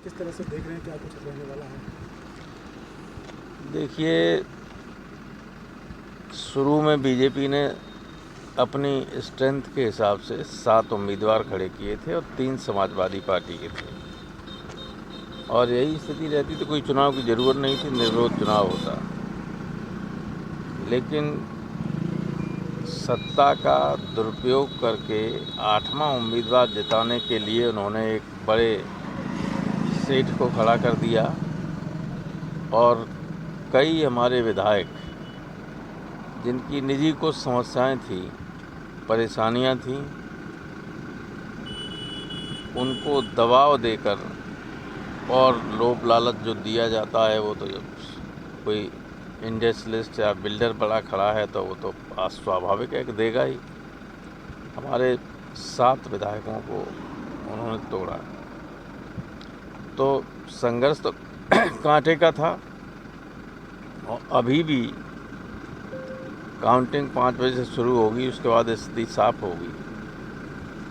किस तरह से देख रहे हैं, क्या कुछ रहने वाला है? देखिए, शुरू में बीजेपी ने अपनी स्ट्रेंथ के हिसाब से 7 उम्मीदवार खड़े किए थे और 3 समाजवादी पार्टी के थे, और यही स्थिति रहती तो कोई चुनाव की ज़रूरत नहीं थी, निर्विरोध चुनाव होता। लेकिन सत्ता का दुरुपयोग करके 8वां उम्मीदवार जिताने के लिए उन्होंने एक बड़े सेठ को खड़ा कर दिया, और कई हमारे विधायक जिनकी निजी कुछ समस्याएं थी, परेशानियां थीं, उनको दबाव देकर और लोभ लालच जो दिया जाता है, वो तो जब कोई इंडस्ट्रियलिस्ट या बिल्डर बड़ा खड़ा है तो वो तो स्वाभाविक है कि देगा ही। हमारे 7 विधायकों को उन्होंने तोड़ा। तो संघर्ष तो कांटे का था, और अभी भी काउंटिंग 5 बजे से शुरू होगी, उसके बाद स्थिति साफ होगी।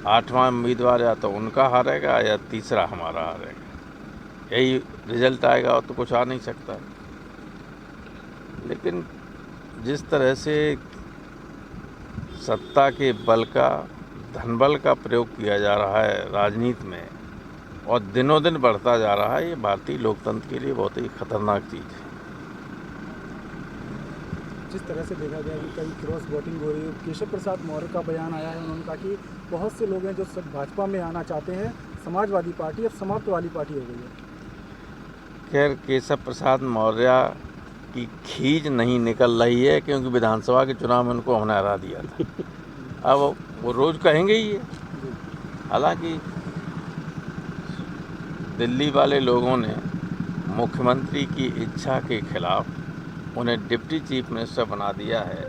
8वां उम्मीदवार या तो उनका हारेगा या तीसरा हमारा हारेगा, यही रिजल्ट आएगा, और तो कुछ आ नहीं सकता। लेकिन जिस तरह से सत्ता के बल का, धनबल का प्रयोग किया जा रहा है राजनीति में, और दिनों दिन बढ़ता जा रहा है, ये भारतीय लोकतंत्र के लिए बहुत ही खतरनाक चीज़ है। जिस तरह से देखा गया कि कई क्रॉस वोटिंग हो रही है, केशव प्रसाद मौर्य का बयान आया है, उन्होंने कहा कि बहुत से लोग हैं जो सब भाजपा में आना चाहते हैं, समाजवादी पार्टी अब समाप्त वाली पार्टी हो गई है। खैर, केशव प्रसाद मौर्य की खींच नहीं निकल रही है, क्योंकि विधानसभा के चुनाव में उनको हमने हरा दिया था। अब वो रोज़ कहेंगे ही है। हालांकि दिल्ली वाले लोगों ने मुख्यमंत्री की इच्छा के खिलाफ उन्हें डिप्टी चीफ मिनिस्टर बना दिया है,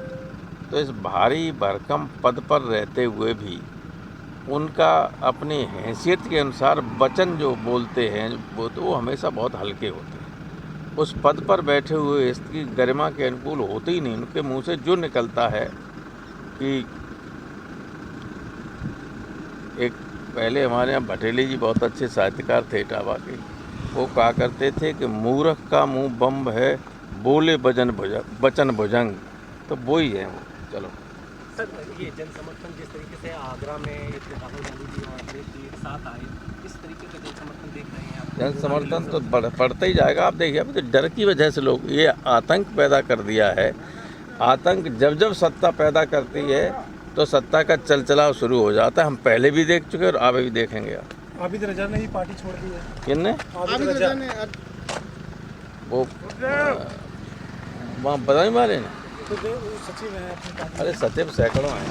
तो इस भारी भरकम पद पर रहते हुए भी उनका अपनी हैसियत के अनुसार वचन जो बोलते हैं वो हमेशा बहुत हल्के होते हैं। उस पद पर बैठे हुए इसकी गरिमा के अनुकूल होते ही नहीं। उनके मुंह से जो निकलता है कि एक पहले हमारे यहाँ भटेली जी बहुत अच्छे साहित्यकार थे इटावा के, वो कहा करते थे कि मूर्ख का मुंह बम्ब है, बोले बचन भुजंग। तो वो ही है वो। चलो सर, ये जन समर्थन जिस तरीके से आगरा में राहुल गांधी जी और एक साथ आए, किस तरीके का जन समर्थन देख रहे हैं आप? जन समर्थन तो बढ़ता ही जाएगा। आप देखिए, अभी तो डर की वजह से लोग ये आतंक पैदा कर दिया है। आतंक जब जब सत्ता पैदा करती है तो सत्ता का चलचलाव शुरू हो जाता है। हम पहले भी देख चुके और आगे भी देखेंगे। आबिद रजा ने भी पार्टी छोड़ दी है। किन्ने? आबिद रजा ने वो वहाँ बधाई वाले ने, तो सचिव है अपनी पार्टी। अरे सचिव सैकड़ों हैं।